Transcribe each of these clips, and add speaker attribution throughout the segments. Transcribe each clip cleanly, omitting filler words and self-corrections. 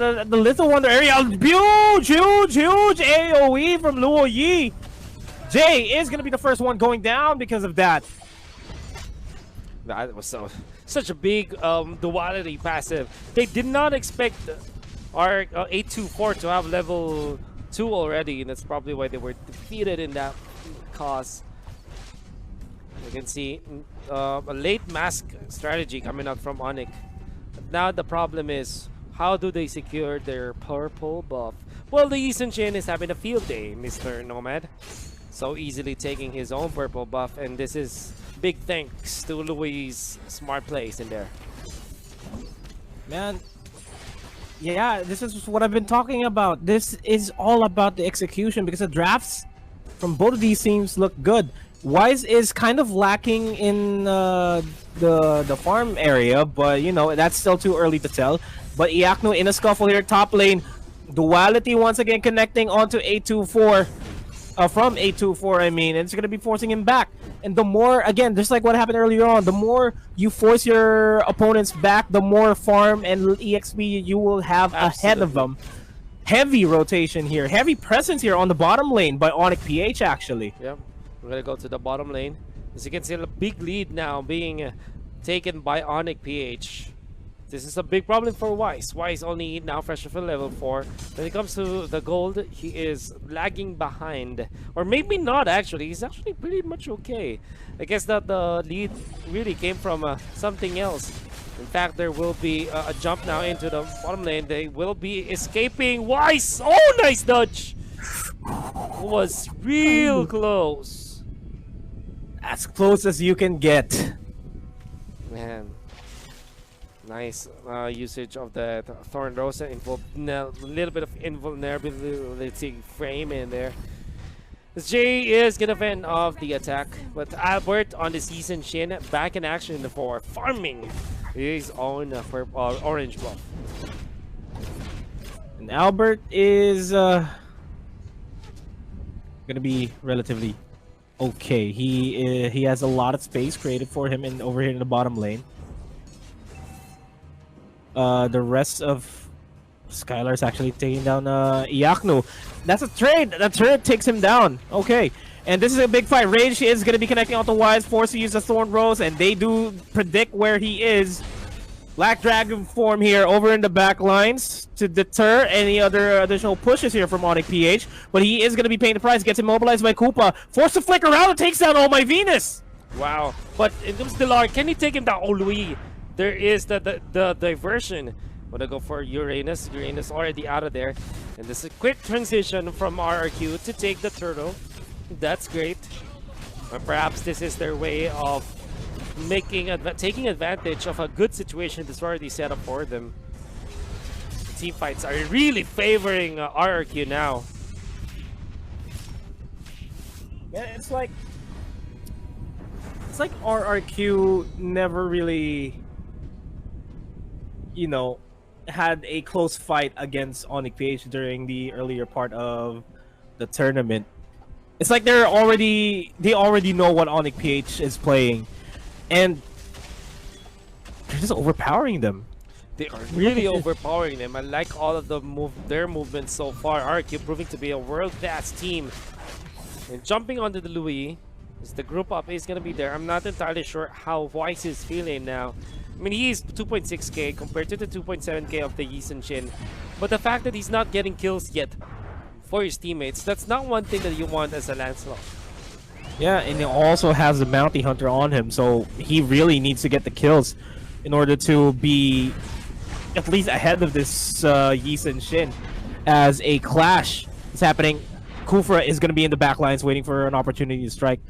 Speaker 1: the Little Wonder area. Huge AoE from Luo Yi. Jay is going to be the first one going down because of that.
Speaker 2: That was such a big duality passive. They did not expect our 824 to have level 2 already, and that's probably why they were defeated in that cause. You can see a late mask strategy coming out from Onic. Now the problem is, how do they secure their purple buff? Well, the Eason Shin is having a field day, Mr. Nomad. So easily taking his own purple buff, and this is big thanks to Louis' smart plays in there.
Speaker 1: Man, yeah, this is what I've been talking about. This is all about the execution because the drafts from both of these teams look good. Wise is kind of lacking in the farm area, but you know, that's still too early to tell. But Iakno in a scuffle here, top lane. Duality once again connecting onto 824. From 824, I mean, and it's going to be forcing him back. And the more, again, just like what happened earlier on, the more you force your opponents back, the more farm and EXP you will have ahead of them. Heavy rotation here, heavy presence here on the bottom lane by Onic PH, actually.
Speaker 2: Yep, we're going to go to the bottom lane. As you can see, a big lead now being taken by Onic PH. This is a big problem for Wise. Wise only now fresh for level 4. When it comes to the gold, he is lagging behind. Or maybe not actually. He's actually pretty much okay. I guess that the lead really came from something else. In fact, there will be a jump now into the bottom lane. They will be escaping. Wise! Oh, nice dodge! It was real close.
Speaker 1: As close as you can get.
Speaker 2: Man. Nice usage of the Thorn Rosa, a little bit of invulnerability frame in there. Jay is gonna fend off the attack, but Albert on the Eason Shin back in action for farming his own orange buff.
Speaker 1: And Albert is gonna be relatively okay. He has a lot of space created for him over here in the bottom lane. The rest of Skylar's actually taking down Iakno. That's a trade. That turret takes him down. Okay. And this is a big fight. Rage is going to be connecting onto Wise, forced to use the Thorn Rose, and they do predict where he is. Black Dragon form here over in the back lines to deter any other additional pushes here from Onic PH. But he is going to be paying the price. Gets immobilized by Koopa. Forced to flick around and takes down All My Venus.
Speaker 2: Wow. But in terms of Delar, can he take him down? Oh, Louis. There is the diversion. Wanna go for Uranus. Uranus already out of there. And this is a quick transition from RRQ to take the turtle. That's great. Or perhaps this is their way of taking advantage of a good situation that's already set up for them. Team fights are really favoring RRQ now.
Speaker 1: Yeah, it's like RRQ never really, you know, had a close fight against Onic PH during the earlier part of the tournament. It's like they already know what Onic PH is playing, and they're just overpowering them.
Speaker 2: They are really overpowering them. I like all of their movements so far. RRQ proving to be a world-class team. And jumping onto the Louis, as the group up is gonna be there. I'm not entirely sure how Wise is feeling now. I mean, he is 2.6k compared to the 2.7k of the Eason Shin. But the fact that he's not getting kills yet for his teammates, that's not one thing that you want as a Lancelot.
Speaker 1: Yeah, and he also has a Bounty Hunter on him, so he really needs to get the kills in order to be at least ahead of this Eason Shin. As a clash is happening, Kufra is going to be in the back lines waiting for an opportunity to strike.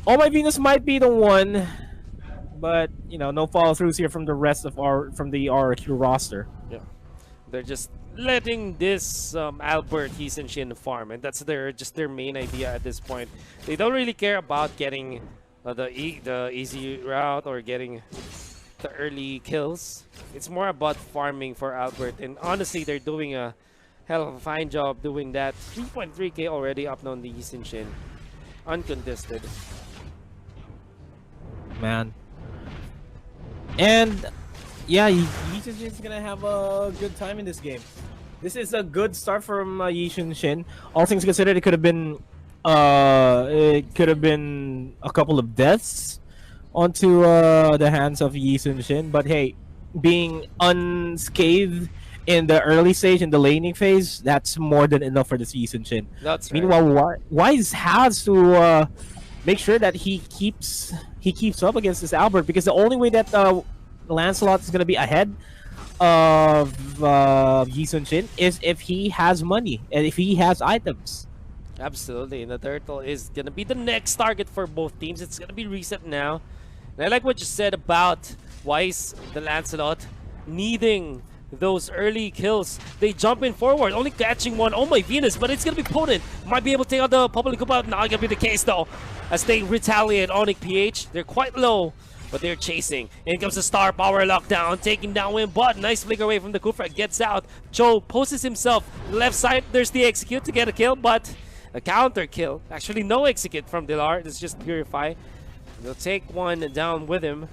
Speaker 1: All My Venus might be the one, but you know, no follow-throughs here from the rest of the RRQ roster.
Speaker 2: Yeah, they're just letting this Albert Eason Shin farm, and that's just their main idea at this point. They don't really care about getting the easy route or getting the early kills. It's more about farming for Albert, and honestly, they're doing a hell of a fine job doing that. 3.3k already up on the Eason Shin, uncontested.
Speaker 1: Man. And yeah, Yishin Shin's gonna have a good time in this game. This is a good start from Yishin Shin. All things considered, it could have been a couple of deaths onto the hands of Yishin Shin. But hey, being unscathed in the early stage, in the laning phase, that's more than enough for this Yishin Shin.
Speaker 2: That's right.
Speaker 1: Meanwhile, Wise has to make sure that he keeps up against this Albert, because the only way that Lancelot is going to be ahead of Yishin Shin is if he has money and if he has items.
Speaker 2: Absolutely, and the turtle is going to be the next target for both teams. It's going to be reset now. And I like what you said about Wise, the Lancelot, needing those early kills. They jump in forward, only catching one. Oh my Venus, but it's gonna be potent. Might be able to take out the public out. Not gonna be the case though, as they retaliate. Onic PH, they're quite low, but they're chasing. In comes the star power lockdown, taking down Win, but nice flicker away from the Kufra. Gets out. Joe poses himself left side. There's the execute to get a kill, but a counter kill. Actually, no execute from Dilar. It's just Purify. They'll take one down with him,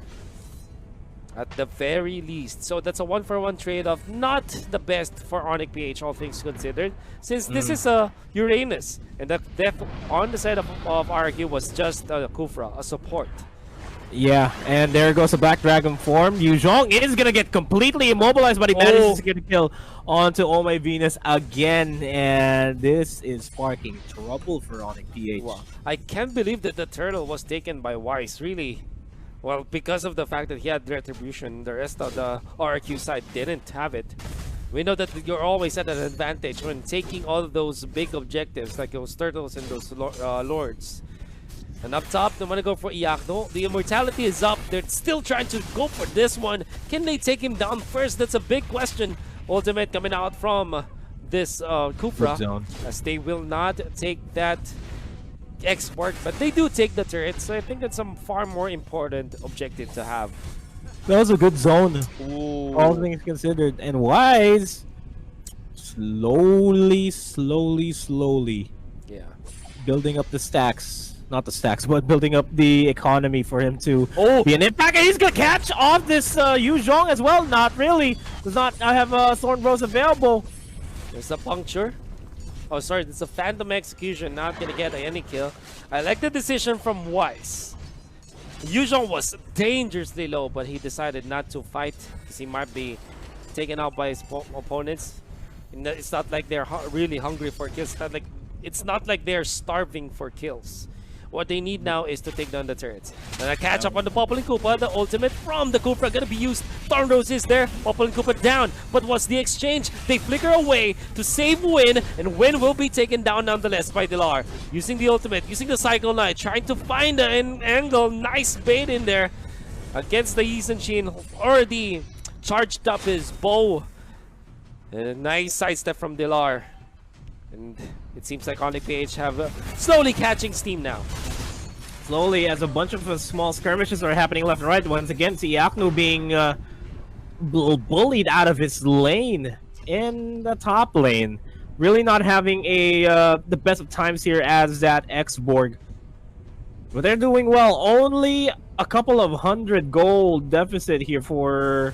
Speaker 2: at the very least. So that's a 1-for-1 trade-off. Not the best for Onic PH, all things considered, since this is a Uranus, and the death on the side of RQ was just a Kufra, a support.
Speaker 1: Yeah, and there goes the Black Dragon form. Yu Zhong is gonna get completely immobilized, but he manages to get a kill onto Oh My Venus again, and this is sparking trouble for Onic PH.
Speaker 2: Wow. I can't believe that the turtle was taken by Wise, really. Well, because of the fact that he had Retribution, the rest of the RQ side didn't have it. We know that you're always at an advantage when taking all of those big objectives, like those turtles and those lords. And up top, they want to go for Iacno. The immortality is up. They're still trying to go for this one. Can they take him down first? That's a big question. Ultimate coming out from this Kufra, as they will not take that export, but they do take the turret, so I think that's some far more important objective to have.
Speaker 1: That was a good zone.
Speaker 2: Ooh.
Speaker 1: All things considered. And Wise slowly
Speaker 2: Yeah.
Speaker 1: building up the stacks. Not the stacks, but building up the economy for him to be an impact. And he's gonna catch off this Yu Zhong as well. Not really. Does not have Thorn Bros available.
Speaker 2: There's a puncture. Oh, sorry, it's a Phantom Execution, not gonna get any kill. I like the decision from Wise. Yu Zhong was dangerously low, but he decided not to fight because he might be taken out by his opponents. And it's not like they're really hungry for kills. It's not like they're starving for kills. What they need now is to take down the turrets. And a catch up on the Poppling Koopa. The ultimate from the Koopa gonna be used. Thorn Rose is there. Poppling Koopa down. But what's the exchange? They flicker away to save Win. And Win will be taken down nonetheless by Dilar. Using the ultimate, using the Cycle Knight, trying to find an angle. Nice bait in there against the Yishin Shin. Already charged up his bow. And a nice sidestep from Dilar. And it seems like Onic PH have slowly catching steam now.
Speaker 1: Slowly, as a bunch of small skirmishes are happening left and right. Once again, Iacno being bullied out of his lane in the top lane. Really not having the best of times here as that X-Borg. But they're doing well. Only a couple of 100 gold deficit here for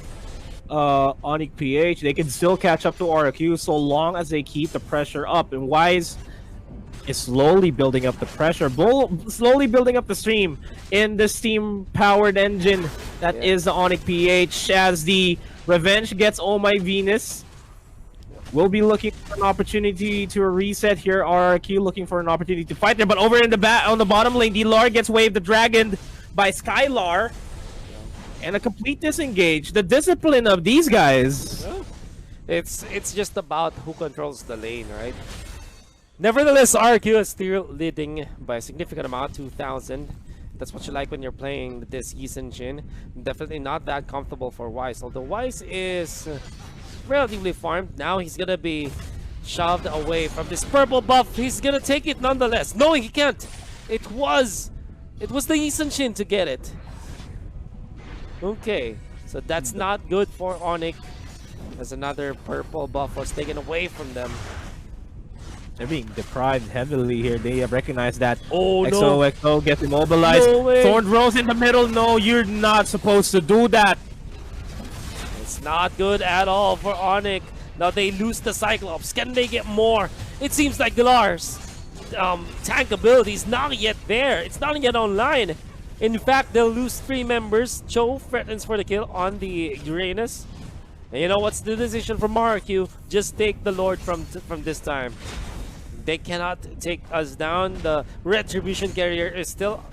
Speaker 1: Onic PH. They can still catch up to RQ so long as they keep the pressure up. And Wise is slowly building up the pressure, slowly building up the stream in the steam-powered engine that is the Onic PH. As the Revenge gets Oh My Venus, we'll be looking for an opportunity to reset here. RQ looking for an opportunity to fight there, but over in the on the bottom lane, Dilar gets waved the dragon by Skylar. And a complete disengage. The discipline of these guys.
Speaker 2: It's just about who controls the lane, right? Nevertheless, RQ is still leading by a significant amount, 2,000. That's what you like when you're playing this Yishin Shin. Definitely not that comfortable for Wise. Although Wise is relatively farmed. Now he's gonna be shoved away from this purple buff. He's gonna take it nonetheless, knowing he can't. It was the Yishin Shin to get it. Okay, so that's not good for Onic, as another purple buff was taken away from them.
Speaker 1: They're being deprived heavily here. They have recognized that.
Speaker 2: Oh
Speaker 1: no! XO gets immobilized.
Speaker 2: No way.
Speaker 1: Thorn Rose in the middle. No, you're not supposed to do that.
Speaker 2: It's It's not good at all for Onic. Now they lose the Cyclops. Can they get more? It seems like Galar's tank ability is not yet there. It's not yet online. In fact, they'll lose 3 members. Cho threatens for the kill on the Uranus. And you know what's the decision from RQ? Just take the Lord from this time. They cannot take us down. The Retribution carrier is still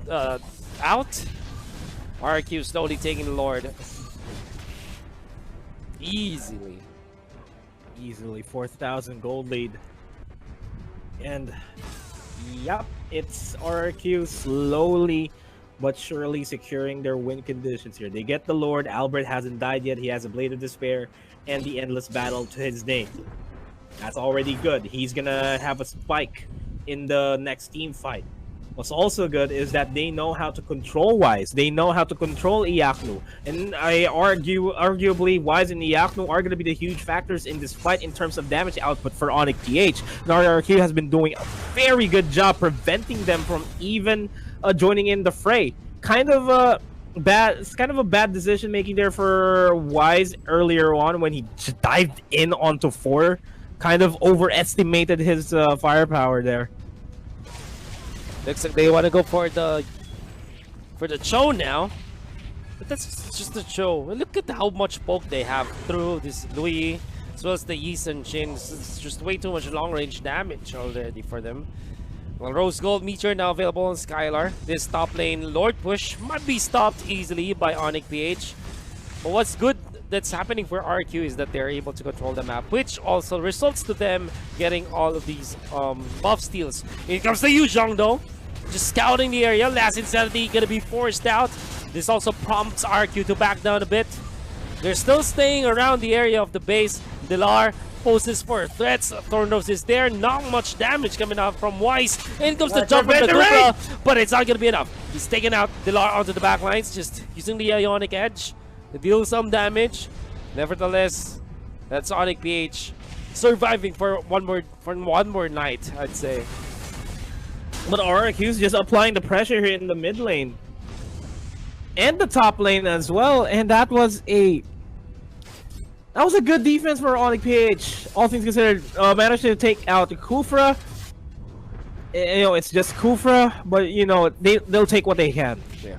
Speaker 2: out. RQ slowly taking the Lord. Easily.
Speaker 1: Easily 4,000 gold lead. And yep, it's RQ slowly but surely securing their win conditions here. They get the Lord. Albert hasn't died yet. He has a Blade of Despair and the Endless Battle to his name. That's already good. He's gonna have a spike in the next team fight. What's also good is that they know how to control Wise. They know how to control Iaknu. And I arguably Wise and Iaknu are going to be the huge factors in this fight in terms of damage output for Onic PH. And RRQ has been doing a very good job preventing them from even joining in the fray. It's kind of a bad decision making there for Wise earlier on when he dived in onto 4. Kind of overestimated his firepower there.
Speaker 2: Looks like they want to go for the Cho now, but that's just the Cho. Look at how much poke they have through this Louis, as well as the Yi and Shin. It's just way too much long range damage already for them. Well, Rose Gold Meteor now available on Skylar. This top lane Lord push might be stopped easily by Onic PH. But what's good that's happening for RQ is that they're able to control the map, which also results to them getting all of these buff steals. Here comes the Yu Zhong though, just scouting the area. Last Insanity gonna be forced out. This also prompts RQ to back down a bit. They're still staying around the area of the base. Dilar poses for threats. Thornrose is there. Not much damage coming out from Weiss. In comes the jump from the Cobra, but it's not gonna be enough. He's taking out Dilar onto the back lines, just using the Ionic Edge to deal some damage. Nevertheless, that's Onic PH surviving for one more night, I'd say.
Speaker 1: But RQ's just applying the pressure here in the mid lane and the top lane as well, and that was a good defense for Onic PH. All things considered, managed to take out Kufra. You know, it's just Kufra, but you know they'll take what they can.
Speaker 2: Yeah.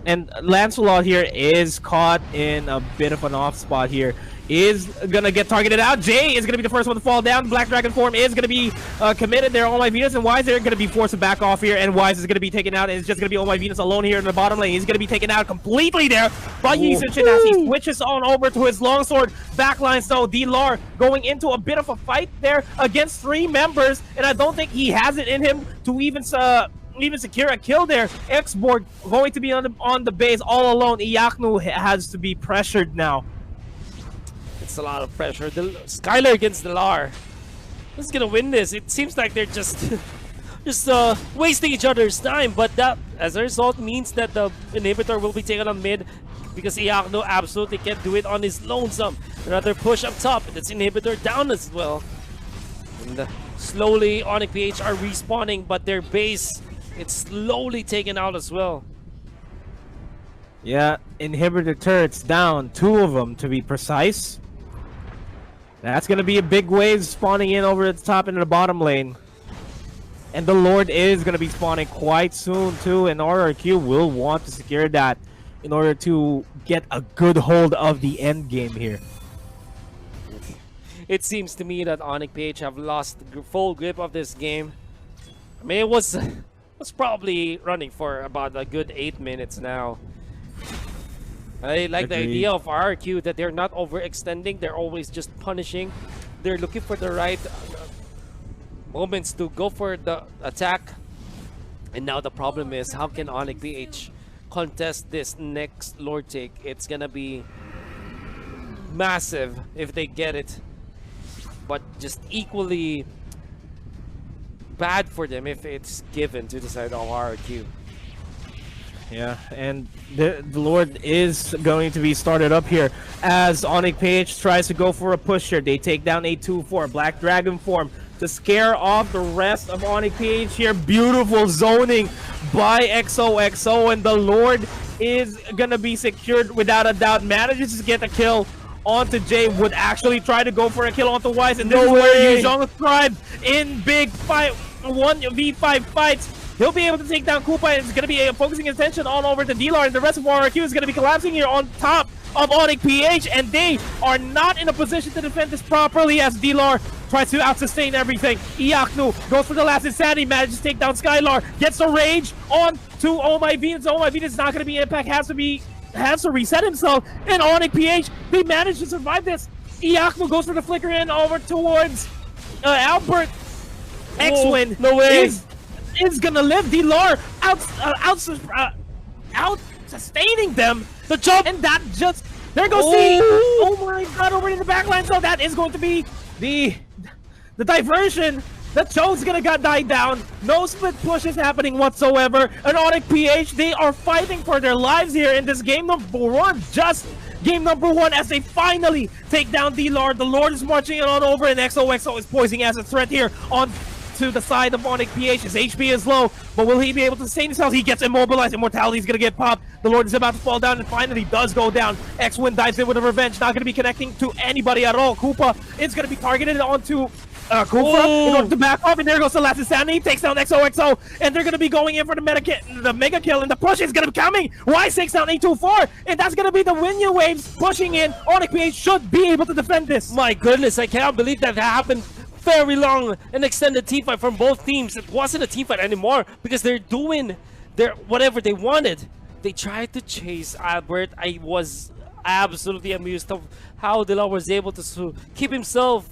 Speaker 1: And Lancelot here is caught in a bit of an off spot here. Is gonna get targeted out. Jay is gonna be the first one to fall down. Black Dragon form is gonna be committed there. All My Venus and Wise are gonna be forced to back off here, and Wise is gonna be taken out. And it's just gonna be All My Venus alone here in the bottom lane. He's gonna be taken out completely there by Yisachin as he switches on over to his longsword backline. So D-Lar going into a bit of a fight there against 3 members, and I don't think he has it in him to even secure a kill there. X-Borg going to be on the base all alone. Iaknu has to be pressured now.
Speaker 2: It's a lot of pressure. Skylar against Dilar. Who's gonna win this? It seems like they're just wasting each other's time, but that as a result means that the inhibitor will be taken on mid because Iaknu absolutely can't do it on his lonesome. Another push up top, and it's inhibitor down as well. And slowly Onic PH are respawning, but their base, it's slowly taken out as well.
Speaker 1: Yeah, inhibitor turrets down, 2 of them to be precise. That's going to be a big wave spawning in over at the top and the bottom lane. And the Lord is going to be spawning quite soon too, and RRQ will want to secure that in order to get a good hold of the end game here.
Speaker 2: It seems to me that Onic PH have lost full grip of this game. I mean, it was probably running for about a good 8 minutes now. I like the idea of RQ that they're not overextending. They're always just punishing. They're looking for the right moments to go for the attack. And now the problem is, how can Onic PH contest this next Lord take? It's gonna be massive if they get it, but just equally bad for them if it's given to the side of RQ.
Speaker 1: Yeah, and the Lord is going to be started up here as Onic PH tries to go for a push here. They take down a 2-4 Black Dragon form to scare off the rest of Onic PH here. Beautiful zoning by XOXO, and the Lord is gonna be secured without a doubt. Manages to get a kill onto Jay, would actually try to go for a kill onto Wise, and this is where Yuzhong Scribe in big fight 1v5 fights. He'll be able to take down Koopa, and it's going to be focusing his attention all over to D-Lar, and the rest of RRQ is going to be collapsing here on top of Onic PH, and they are not in a position to defend this properly as D-Lar tries to out-sustain everything. Iaknu goes for the last insanity, manages to take down Skylar, gets a rage on to Oh My Venus. Oh My Venus is not going to be impact, has to reset himself, and Onic PH, they manage to survive this. Iaknu goes for the flicker in over towards Albert. X-Win
Speaker 2: no way.
Speaker 1: Is gonna live. D-Lar out sustaining them.
Speaker 2: The jump,
Speaker 1: and that just there goes C. Oh my god, over in the backline. So that is going to be the diversion. The choke's gonna die down. No split push is happening whatsoever. And Onic PH, they are fighting for their lives here in this game number 1. Just game number 1 as they finally take down D-Lord. The Lord is marching it on over, and XOXO is poising as a threat here on to the side of Onic PH. His HP is low, but will he be able to sustain himself? He gets immobilized. Immortality is going to get popped. The Lord is about to fall down, and finally does go down. X-Win dives in with a revenge. Not going to be connecting to anybody at all. Koopa is going to be targeted onto Koopa in order to back off, and there goes the last insanity. Takes down XOXO, and they're going to be going in for the mega kill, and the push is going to be coming. Y6 down 824, and that's going to be the Winya waves pushing in. Onic PH should be able to defend this.
Speaker 2: My goodness, I cannot believe that happened. Very long and extended team fight from both teams. It wasn't a team fight anymore because they're doing whatever they wanted. They tried to chase Albert. I was absolutely amused of how Dillon was able to keep himself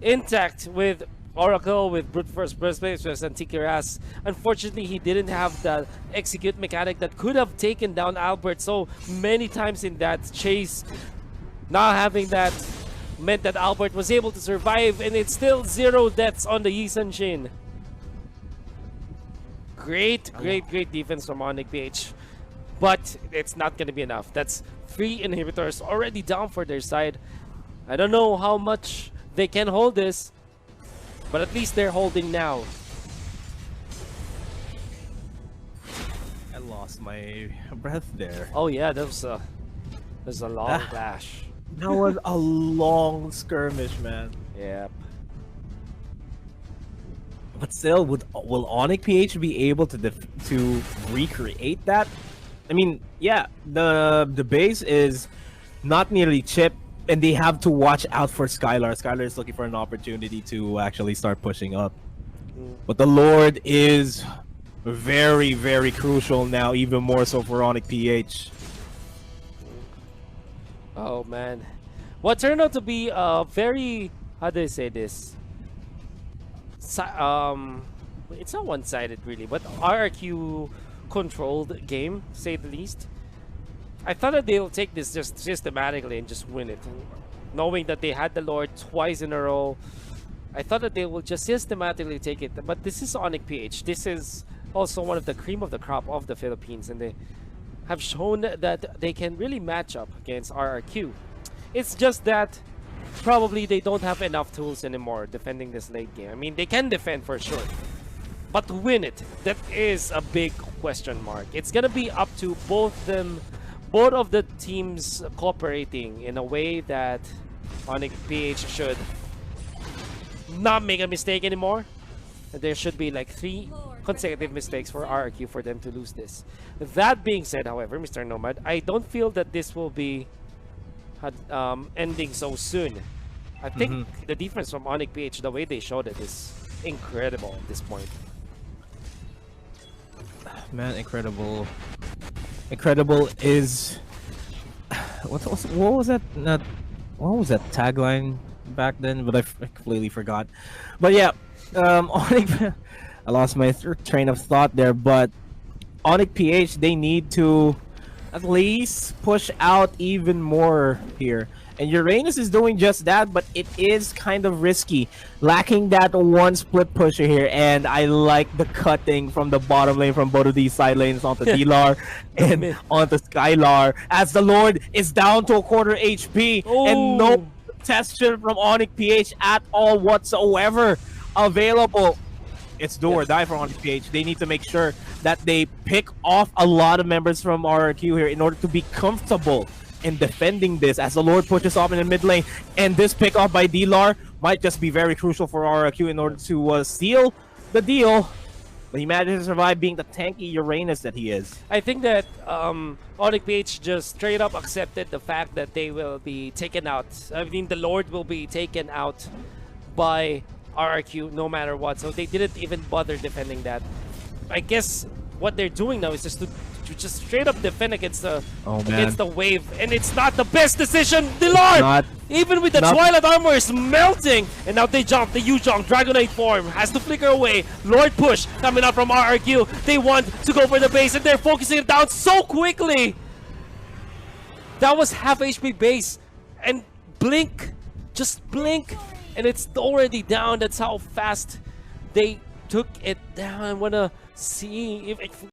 Speaker 2: intact with Oracle, with Brute Force Breastplate, and Tikiras. Unfortunately, he didn't have the execute mechanic that could have taken down Albert so many times in that chase. Not having that meant that Albert was able to survive, and it's still 0 deaths on the Yisan Shin. Great defense from Onic PH. But it's not going to be enough. That's 3 inhibitors already down for their side. I don't know how much they can hold this, but at least they're holding now.
Speaker 1: I lost my breath there.
Speaker 2: Oh yeah, that was a long clash.
Speaker 1: That was a long skirmish, man.
Speaker 2: Yep.
Speaker 1: But still, will Onic PH be able to recreate that? I mean, yeah, the base is not nearly chipped, and they have to watch out for Skylar. Skylar is looking for an opportunity to actually start pushing up. But the Lord is very, very crucial now, even more so for Onic PH.
Speaker 2: Oh man, what turned out to be a very, how do I say this? It's not one-sided really, but RRQ controlled game, to say the least. I thought that they'll take this just systematically and just win it, knowing that they had the Lord twice in a row. I thought that they will just systematically take it, but this is Onic PH. This is also one of the cream of the crop of the Philippines, and they have shown that they can really match up against RRQ. It's just that probably they don't have enough tools anymore defending this late game. I mean, they can defend for sure, but to win it, that is a big question mark. It's gonna be up to both of the teams cooperating in a way that Onic PH should not make a mistake anymore. There should be like 3 consecutive mistakes for RRQ for them to lose this. That being said, however, Mr. Nomad, I don't feel that this will be ending so soon. I think the difference from Onic PH, the way they showed it, is incredible at this point.
Speaker 1: Man, incredible. Incredible is what was that? What was that tagline back then? But I completely forgot. But yeah, Onic. I lost my train of thought there, but Onic PH, they need to at least push out even more here. And Uranus is doing just that, but it is kind of risky. Lacking that one split pusher here, and I like the cutting from the bottom lane from both of these side lanes onto D-Lar and onto Skylar, as the Lord is down to a quarter HP, and no protection from Onic PH at all whatsoever available. It's do or die for Onic PH. They need to make sure that they pick off a lot of members from RRQ here in order to be comfortable in defending this as the Lord pushes off in the mid lane. And this pick off by D-Lar might just be very crucial for RRQ in order to seal the deal. But he managed to survive being the tanky Uranus that he is.
Speaker 2: I think that Onic PH just straight up accepted the fact that they will be taken out. I mean, the Lord will be taken out by RRQ no matter what. So they didn't even bother defending that. I guess what they're doing now is just to just straight up defend against the wave, and it's not the best decision. The Lord, even with the Twilight armor is melting, and now they jump. The Yuzhong Dragonite form has to flicker away. Lord push coming up from RRQ. They want to go for the base, and they're focusing it down so quickly. That was half HP base, and blink, just blink, and it's already down. That's how fast they took it down. I wanna see if